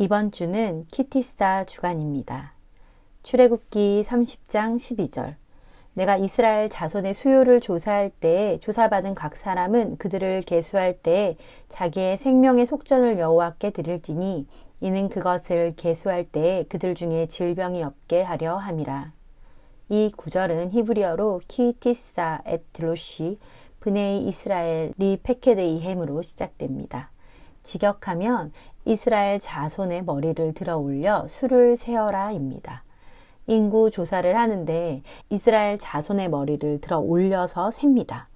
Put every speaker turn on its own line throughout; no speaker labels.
이번 주는 키티사 주간입니다. 출애굽기 30장 12절. 내가 이스라엘 자손의 수요를 조사할 때에 조사받은 각 사람은 그들을 계수할 때에 자기의 생명의 속전을 여호와께 드릴지니 이는 그것을 계수할 때에 그들 중에 질병이 없게 하려 함이라. 이 구절은 히브리어로 키티사 에트로시 브네이 이스라엘 리 페케데이 햄으로 시작됩니다. 직역하면 이스라엘 자손의 머리를 들어 올려 수를 세어라 입니다. 인구 조사를 하는데 이스라엘 자손의 머리를 들어 올려서 셉니다.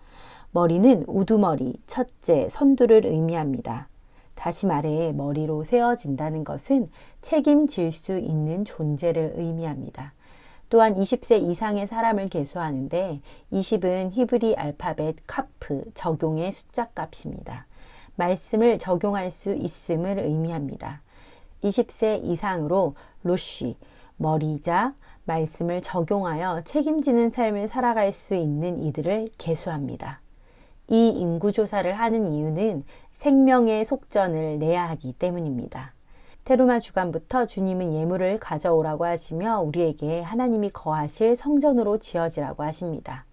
머리는 우두머리, 첫째, 선두를 의미합니다. 다시 말해 머리로 세어진다는 것은 책임질 수 있는 존재를 의미합니다. 또한 20세 이상의 사람을 계수하는데 20은 히브리 알파벳 카프, 적용의 숫자 값입니다. 말씀을 적용할 수 있음을 의미합니다. 20세 이상으로 로쉬, 머리이자 말씀을 적용하여 책임지는 삶을 살아갈 수 있는 이들을 계수합니다. 이 인구조사를 하는 이유는 생명의 속전을 내야 하기 때문입니다. 테루마 주간부터 주님은 예물을 가져오라고 하시며 우리에게 하나님이 거하실 성전으로 지어지라고 하십니다.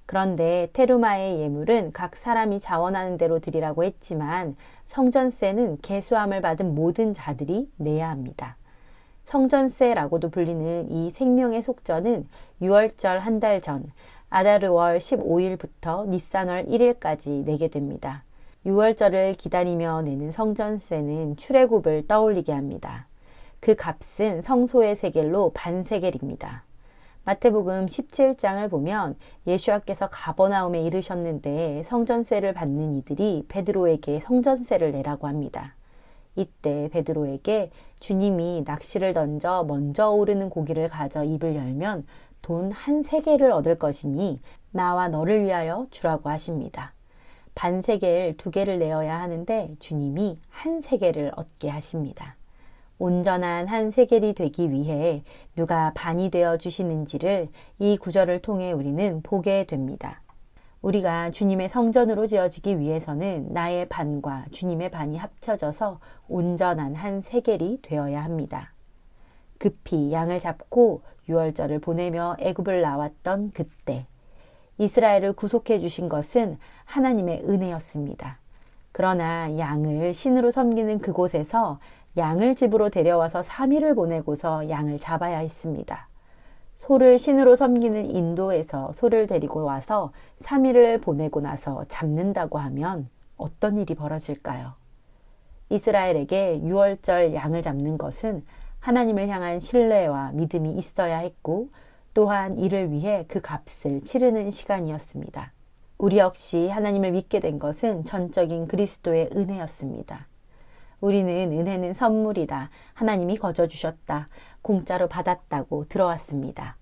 그런데 테루마의 예물은 각 사람이 자원하는 대로 드리라고 했지만 성전세는 계수함을 받은 모든 자들이 내야 합니다. 성전세라고도 불리는 이 생명의 속전은 6월절 한 달 전 아다르월 15일부터 니산월 1일까지 내게 됩니다. 6월절을 기다리며 내는 성전세는 출애굽을 떠올리게 합니다. 그 값은 성소의 세겔로 반세겔입니다. 마태복음 17장을 보면 예수와께서 가버나움에 이르셨는데 성전세를 받는 이들이 베드로에게 성전세를 내라고 합니다. 이때 베드로에게 주님이 낚시를 던져 먼저 오르는 고기를 가져 입을 열면 돈 한 세겔을 얻을 것이니 나와 너를 위하여 주라고 하십니다. 반세겔 2개를 내어야 하는데 주님이 한 세겔을 얻게 하십니다. 온전한 한 세겔이 되기 위해 누가 반이 되어 주시는지를 이 구절을 통해 우리는 보게 됩니다. 우리가 주님의 성전으로 지어지기 위해서는 나의 반과 주님의 반이 합쳐져서 온전한 한 세겔이 되어야 합니다. 급히 양을 잡고 유월절을 보내며 애굽을 나왔던 그때 이스라엘을 구속해 주신 것은 하나님의 은혜였습니다. 그러나 양을 신으로 섬기는 그곳에서 양을 집으로 데려와서 3일을 보내고서 양을 잡아야 했습니다. 소를 신으로 섬기는 인도에서 소를 데리고 와서 3일을 보내고 나서 잡는다고 하면 어떤 일이 벌어질까요? 이스라엘에게 유월절 양을 잡는 것은 하나님을 향한 신뢰와 믿음이 있어야 했고 또한 이를 위해 그 값을 치르는 시간이었습니다. 우리 역시 하나님을 믿게 된 것은 전적인 그리스도의 은혜였습니다. 우리는 은혜는 선물이다. 하나님이 거저 주셨다. 공짜로 받았다고 들어왔습니다.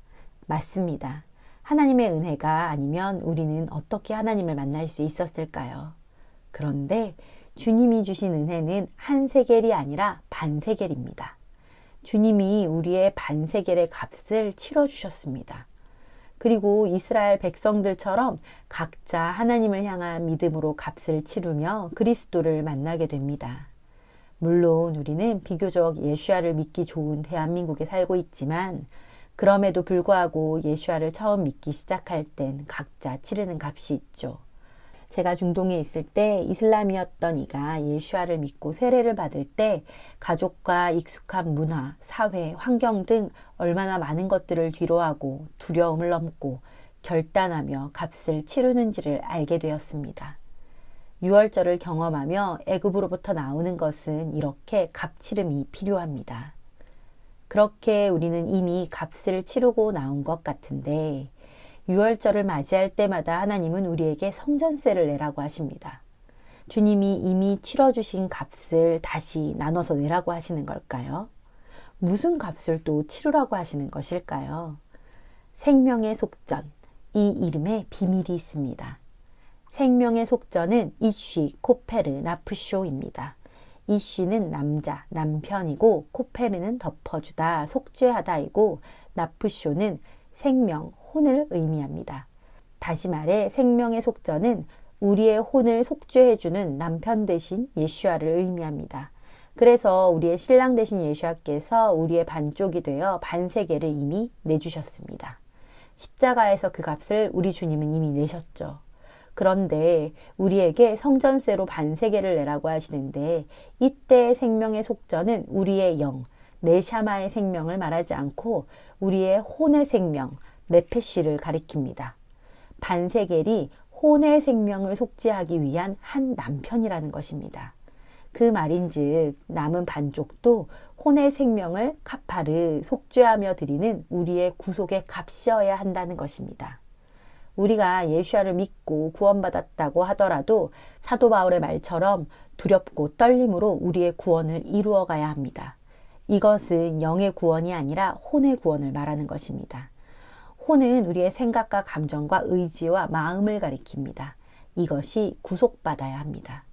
맞습니다. 하나님의 은혜가 아니면 우리는 어떻게 하나님을 만날 수 있었을까요? 그런데 주님이 주신 은혜는 한 세겔이 아니라 반세겔입니다. 주님이 우리의 반세겔의 값을 치러주셨습니다. 그리고 이스라엘 백성들처럼 각자 하나님을 향한 믿음으로 값을 치르며 그리스도를 만나게 됩니다. 물론 우리는 비교적 예수야를 믿기 좋은 대한민국에 살고 있지만 그럼에도 불구하고 예수야를 처음 믿기 시작할 땐 각자 치르는 값이 있죠. 제가 중동에 있을 때 이슬람이었던 이가 예수야를 믿고 세례를 받을 때 가족과 익숙한 문화, 사회, 환경 등 얼마나 많은 것들을 뒤로하고 두려움을 넘고 결단하며 값을 치르는지를 알게 되었습니다. 유월절을 경험하며 애굽으로부터 나오는 것은 이렇게 값치름이 필요합니다. 그렇게 우리는 이미 값을 치르고 나온 것 같은데 유월절을 맞이할 때마다 하나님은 우리에게 성전세를 내라고 하십니다. 주님이 이미 치러주신 값을 다시 나눠서 내라고 하시는 걸까요? 무슨 값을 또 치르라고 하시는 것일까요? 생명의 속전, 이 이름에 비밀이 있습니다. 생명의 속전은 이쉬, 코페르, 나프쇼입니다. 이쉬는 남자, 남편이고 코페르는 덮어주다, 속죄하다이고 나프쇼는 생명, 혼을 의미합니다. 다시 말해 생명의 속전은 우리의 혼을 속죄해주는 남편 대신 예수야를 의미합니다. 그래서 우리의 신랑 되신 예수와께서 우리의 반쪽이 되어 반세계를 이미 내주셨습니다. 십자가에서 그 값을 우리 주님은 이미 내셨죠. 그런데 우리에게 성전세로 반세계를 내라고 하시는데 이때 생명의 속전은 우리의 영, 네샤마의 생명을 말하지 않고 우리의 혼의 생명, 네페쉬를 가리킵니다. 반세겔이 혼의 생명을 속죄하기 위한 한 남편이라는 것입니다. 그 말인즉 남은 반쪽도 혼의 생명을 카파르 속죄하며 드리는 우리의 구속의 값이어야 한다는 것입니다. 우리가 예수와를 믿고 구원받았다고 하더라도 사도 바울의 말처럼 두렵고 떨림으로 우리의 구원을 이루어 가야 합니다. 이것은 영의 구원이 아니라 혼의 구원을 말하는 것입니다. 혼은 우리의 생각과 감정과 의지와 마음을 가리킵니다. 이것이 구속받아야 합니다.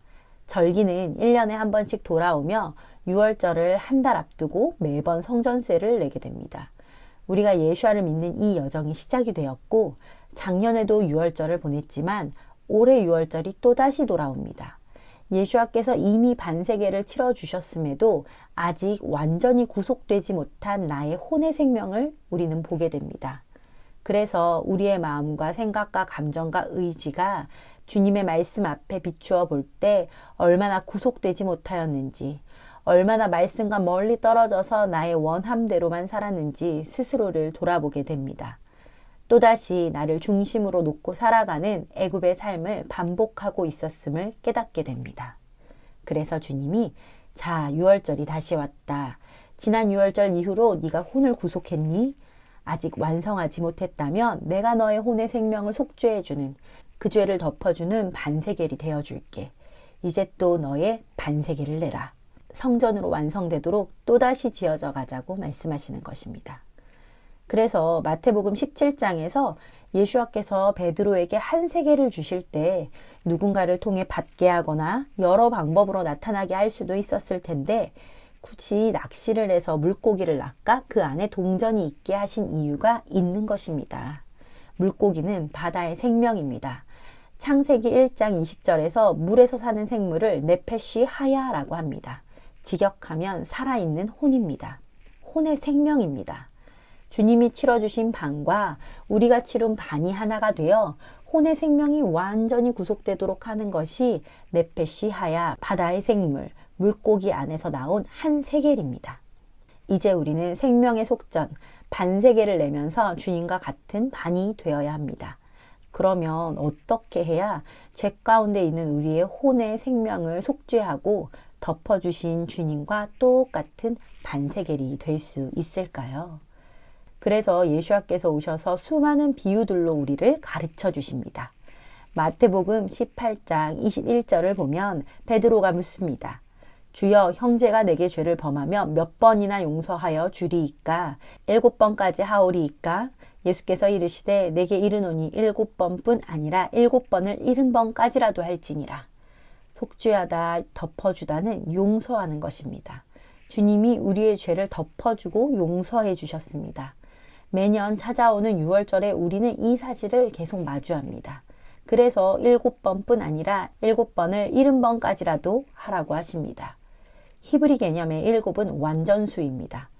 절기는 1년에 한 번씩 돌아오며 6월절을 한 달 앞두고 매번 성전세를 내게 됩니다. 우리가 예수와를 믿는 이 여정이 시작이 되었고 작년에도 6월절을 보냈지만 올해 6월절이 또다시 돌아옵니다. 예수와께서 이미 반세계를 치러주셨음에도 아직 완전히 구속되지 못한 나의 혼의 생명을 우리는 보게 됩니다. 그래서 우리의 마음과 생각과 감정과 의지가 주님의 말씀 앞에 비추어 볼 때 얼마나 구속되지 못하였는지, 얼마나 말씀과 멀리 떨어져서 나의 원함대로만 살았는지 스스로를 돌아보게 됩니다. 또다시 나를 중심으로 놓고 살아가는 애굽의 삶을 반복하고 있었음을 깨닫게 됩니다. 그래서 주님이 자, 6월절이 다시 왔다. 지난 6월절 이후로 네가 혼을 구속했니? 아직 완성하지 못했다면 내가 너의 혼의 생명을 속죄해주는 그 죄를 덮어주는 반세겔이 되어줄게. 이제 또 너의 반세겔을 내라. 성전으로 완성되도록 또다시 지어져 가자고 말씀하시는 것입니다. 그래서 마태복음 17장에서 예수와께서 베드로에게 한 세계를 주실 때 누군가를 통해 받게 하거나 여러 방법으로 나타나게 할 수도 있었을 텐데 굳이 낚시를 해서 물고기를 낚아 그 안에 동전이 있게 하신 이유가 있는 것입니다. 물고기는 바다의 생명입니다. 창세기 1장 20절에서 물에서 사는 생물을 네페쉬 하야라고 합니다. 직역하면 살아있는 혼입니다. 혼의 생명입니다. 주님이 치러주신 반과 우리가 치룬 반이 하나가 되어 혼의 생명이 완전히 구속되도록 하는 것이 네페쉬 하야, 바다의 생물, 물고기 안에서 나온 한 세겔입니다. 이제 우리는 생명의 속전, 반세겔을 내면서 주님과 같은 반이 되어야 합니다. 그러면 어떻게 해야 죄 가운데 있는 우리의 혼의 생명을 속죄하고 덮어주신 주님과 똑같은 반세겔이 될 수 있을까요? 그래서 예수와께서 오셔서 수많은 비유들로 우리를 가르쳐 주십니다. 마태복음 18장 21절을 보면 베드로가 묻습니다. 주여, 형제가 내게 죄를 범하며 몇 번이나 용서하여 주리이까? 7번까지 하오리이까? 예수께서 이르시되 내게 이르노니 7번뿐 아니라 7번을 70번까지라도 할지니라. 속죄하다, 덮어주다는 용서하는 것입니다. 주님이 우리의 죄를 덮어주고 용서해 주셨습니다. 매년 찾아오는 6월절에 우리는 이 사실을 계속 마주합니다. 그래서 7번뿐 아니라 7번을 70번까지라도 하라고 하십니다. 히브리 개념의 7은 완전수입니다.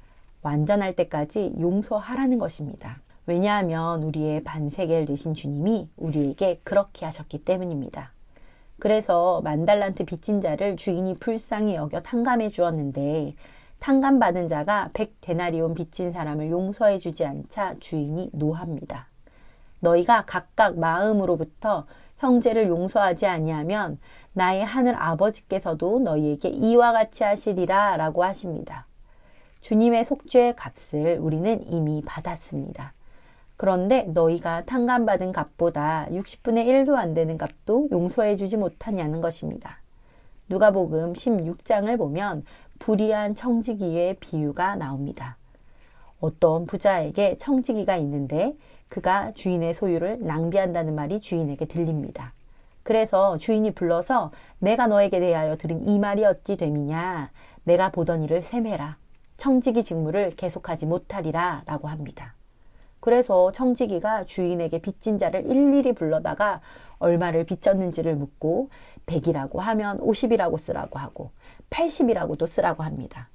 완전할 때까지 용서하라는 것입니다. 왜냐하면 우리의 반세겔 되신 주님이 우리에게 그렇게 하셨기 때문입니다. 그래서 만달란트 빚진 자를 주인이 불쌍히 여겨 탕감해 주었는데 탕감받은 자가 100데나리온 빚진 사람을 용서해 주지 않자 주인이 노합니다. 너희가 각각 마음으로부터 형제를 용서하지 아니하면 나의 하늘 아버지께서도 너희에게 이와 같이 하시리라 라고 하십니다. 주님의 속죄의 값을 우리는 이미 받았습니다. 그런데 너희가 탕감받은 값보다 60분의 1도 안 되는 값도 용서해 주지 못하냐는 것입니다. 누가복음 16장을 보면 불의한 청지기의 비유가 나옵니다. 어떤 부자에게 청지기가 있는데 그가 주인의 소유를 낭비한다는 말이 주인에게 들립니다. 그래서 주인이 불러서 내가 너에게 대하여 들은 이 말이 어찌 됨이냐? 내가 보던 일을 셈해라. 청지기 직무를 계속하지 못하리라 라고 합니다. 그래서 청지기가 주인에게 빚진 자를 일일이 불러다가 얼마를 빚졌는지를 묻고 100이라고 하면 50이라고 쓰라고 하고 80이라고도 쓰라고 합니다.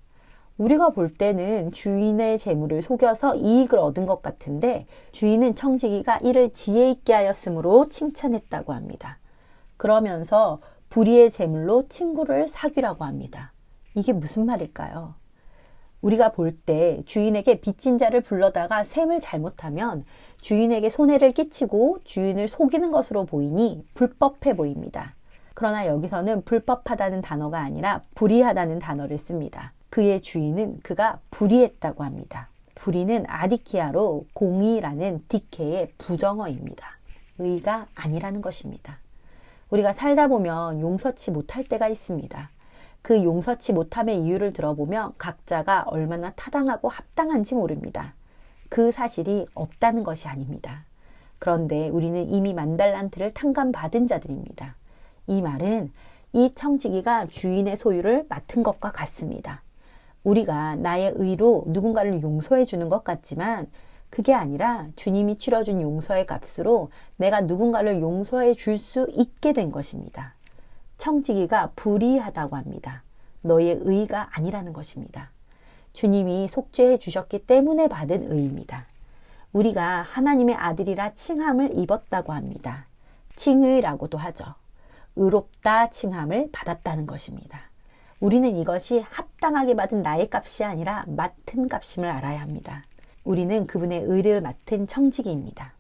우리가 볼 때는 주인의 재물을 속여서 이익을 얻은 것 같은데 주인은 청지기가 이를 지혜 있게 하였으므로 칭찬했다고 합니다. 그러면서 불의의 재물로 친구를 사귀라고 합니다. 이게 무슨 말일까요? 우리가 볼 때 주인에게 빚진 자를 불러다가 셈을 잘못하면 주인에게 손해를 끼치고 주인을 속이는 것으로 보이니 불법해 보입니다. 그러나 여기서는 불법하다는 단어가 아니라 불의하다는 단어를 씁니다. 그의 주인은 그가 불의했다고 합니다. 불의는 아디키아로 공의라는 디케의 부정어입니다. 의가 아니라는 것입니다. 우리가 살다 보면 용서치 못할 때가 있습니다. 그 용서치 못함의 이유를 들어보면 각자가 얼마나 타당하고 합당한지 모릅니다. 그 사실이 없다는 것이 아닙니다. 그런데 우리는 이미 만달란트를 탕감받은 자들입니다. 이 말은 이 청지기가 주인의 소유를 맡은 것과 같습니다. 우리가 나의 의로 누군가를 용서해 주는 것 같지만 그게 아니라 주님이 치러준 용서의 값으로 내가 누군가를 용서해 줄 수 있게 된 것입니다. 청지기가 불의하다고 합니다. 너의 의가 아니라는 것입니다. 주님이 속죄해 주셨기 때문에 받은 의입니다. 우리가 하나님의 아들이라 칭함을 입었다고 합니다. 칭의라고도 하죠. 의롭다 칭함을 받았다는 것입니다. 우리는 이것이 합당하게 받은 나의 값이 아니라 맡은 값임을 알아야 합니다. 우리는 그분의 의를 맡은 청지기입니다.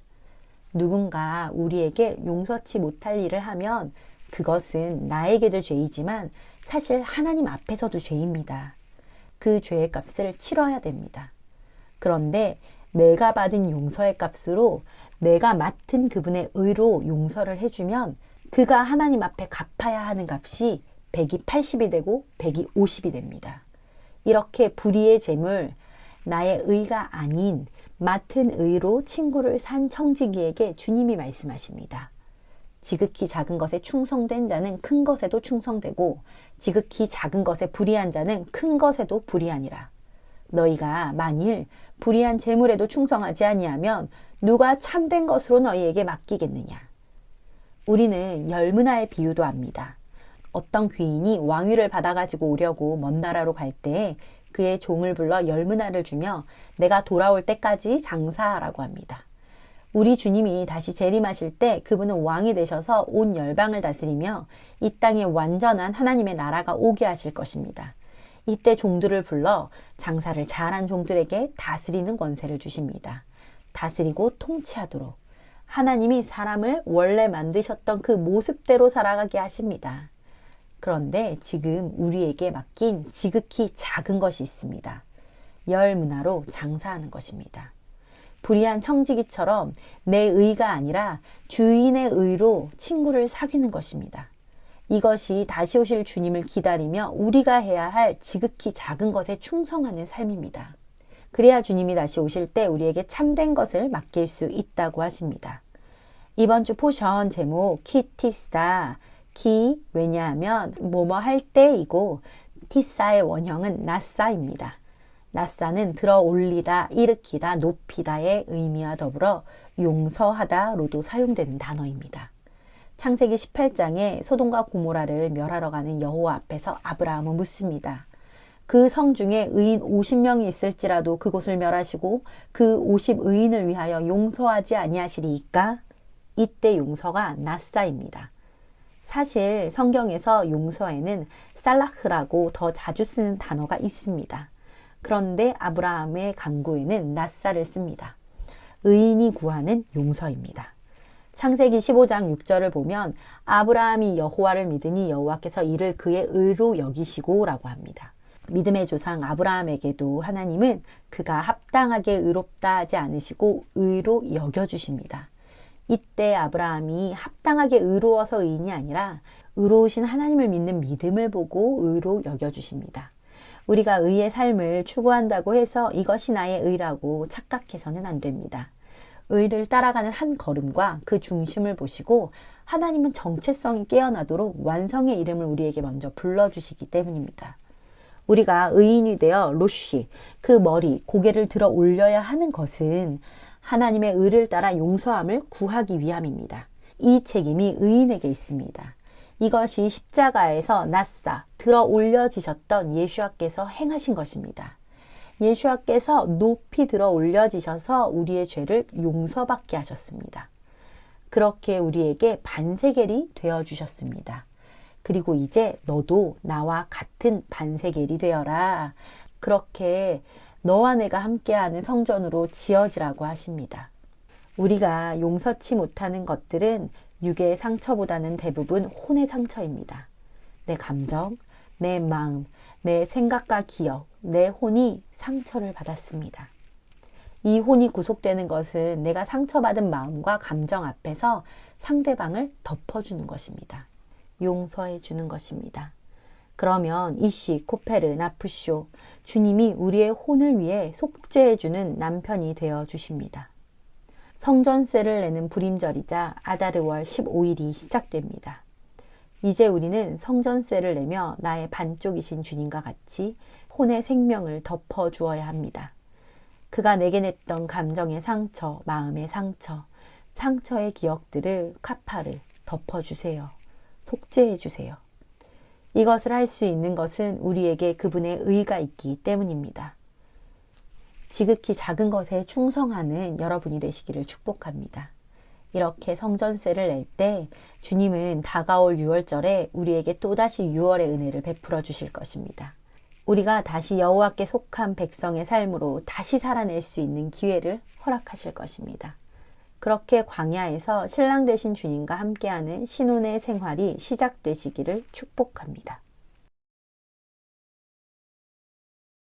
누군가 우리에게 용서치 못할 일을 하면 그것은 나에게도 죄이지만 사실 하나님 앞에서도 죄입니다. 그 죄의 값을 치러야 됩니다. 그런데 내가 받은 용서의 값으로 내가 맡은 그분의 의로 용서를 해주면 그가 하나님 앞에 갚아야 하는 값이 100이 80이 되고 100이 50이 됩니다. 이렇게 불의의 재물, 나의 의가 아닌 맡은 의로 친구를 산 청지기에게 주님이 말씀하십니다. 지극히 작은 것에 충성된 자는 큰 것에도 충성되고 지극히 작은 것에 불의한 자는 큰 것에도 불의하니라. 너희가 만일 불의한 재물에도 충성하지 아니하면 누가 참된 것으로 너희에게 맡기겠느냐. 우리는 열문화의 비유도 압니다. 어떤 귀인이 왕위를 받아가지고 오려고 먼 나라로 갈 때 그의 종을 불러 열문화를 주며 내가 돌아올 때까지 장사하라고 합니다. 우리 주님이 다시 재림하실 때 그분은 왕이 되셔서 온 열방을 다스리며 이 땅에 완전한 하나님의 나라가 오게 하실 것입니다. 이때 종들을 불러 장사를 잘한 종들에게 다스리는 권세를 주십니다. 다스리고 통치하도록 하나님이 사람을 원래 만드셨던 그 모습대로 살아가게 하십니다. 그런데 지금 우리에게 맡긴 지극히 작은 것이 있습니다. 열문화로 장사하는 것입니다. 불의한 청지기처럼 내 의가 아니라 주인의 의로 친구를 사귀는 것입니다. 이것이 다시 오실 주님을 기다리며 우리가 해야 할 지극히 작은 것에 충성하는 삶입니다. 그래야 주님이 다시 오실 때 우리에게 참된 것을 맡길 수 있다고 하십니다. 이번 주 포션 제목 키티사, 키 왜냐하면 뭐뭐 할 때이고 티사의 원형은 나사입니다. 나사는 들어 올리다, 일으키다, 높이다의 의미와 더불어 용서하다로도 사용되는 단어입니다. 창세기 18장에 소돔과 고모라를 멸하러 가는 여호와 앞에서 아브라함은 묻습니다. 그 성 중에 의인 50명이 있을지라도 그곳을 멸하시고 그 50의인을 위하여 용서하지 아니하시리이까? 이때 용서가 나사입니다. 사실 성경에서 용서에는 살라흐라고 더 자주 쓰는 단어가 있습니다. 그런데 아브라함의 간구에는 나사를 씁니다. 의인이 구하는 용서입니다. 창세기 15장 6절을 보면 아브라함이 여호와를 믿으니 여호와께서 이를 그의 의로 여기시고 라고 합니다. 믿음의 조상 아브라함에게도 하나님은 그가 합당하게 의롭다 하지 않으시고 의로 여겨주십니다. 이때 아브라함이 합당하게 의로워서 의인이 아니라 의로우신 하나님을 믿는 믿음을 보고 의로 여겨주십니다. 우리가 의의 삶을 추구한다고 해서 이것이 나의 의라고 착각해서는 안 됩니다. 의를 따라가는 한 걸음과 그 중심을 보시고 하나님은 정체성이 깨어나도록 완성의 이름을 우리에게 먼저 불러주시기 때문입니다. 우리가 의인이 되어 로쉬, 그 머리, 고개를 들어 올려야 하는 것은 하나님의 의를 따라 용서함을 구하기 위함입니다. 이 책임이 의인에게 있습니다. 이것이 십자가에서 낫사 들어 올려지셨던 예수와께서 행하신 것입니다. 예수와께서 높이 들어 올려지셔서 우리의 죄를 용서받게 하셨습니다. 그렇게 우리에게 반세겔이 되어주셨습니다. 그리고 이제 너도 나와 같은 반세겔이 되어라. 그렇게 너와 내가 함께하는 성전으로 지어지라고 하십니다. 우리가 용서치 못하는 것들은 육의 상처보다는 대부분 혼의 상처입니다. 내 감정, 내 마음, 내 생각과 기억, 내 혼이 상처를 받았습니다. 이 혼이 구속되는 것은 내가 상처받은 마음과 감정 앞에서 상대방을 덮어주는 것입니다. 용서해 주는 것입니다. 그러면 이시, 코페르, 나프쇼, 주님이 우리의 혼을 위해 속죄해 주는 남편이 되어 주십니다. 성전세를 내는 불임절이자 아다르월 15일이 시작됩니다. 이제 우리는 성전세를 내며 나의 반쪽이신 주님과 같이 혼의 생명을 덮어 주어야 합니다. 그가 내게 냈던 감정의 상처, 마음의 상처, 상처의 기억들을 카파르 덮어주세요. 속죄해 주세요. 이것을 할 수 있는 것은 우리에게 그분의 의가 있기 때문입니다. 지극히 작은 것에 충성하는 여러분이 되시기를 축복합니다. 이렇게 성전세를 낼 때 주님은 다가올 6월절에 우리에게 또다시 6월의 은혜를 베풀어 주실 것입니다. 우리가 다시 여호와께 속한 백성의 삶으로 다시 살아낼 수 있는 기회를 허락하실 것입니다. 그렇게 광야에서 신랑 되신 주님과 함께하는 신혼의 생활이 시작되시기를 축복합니다.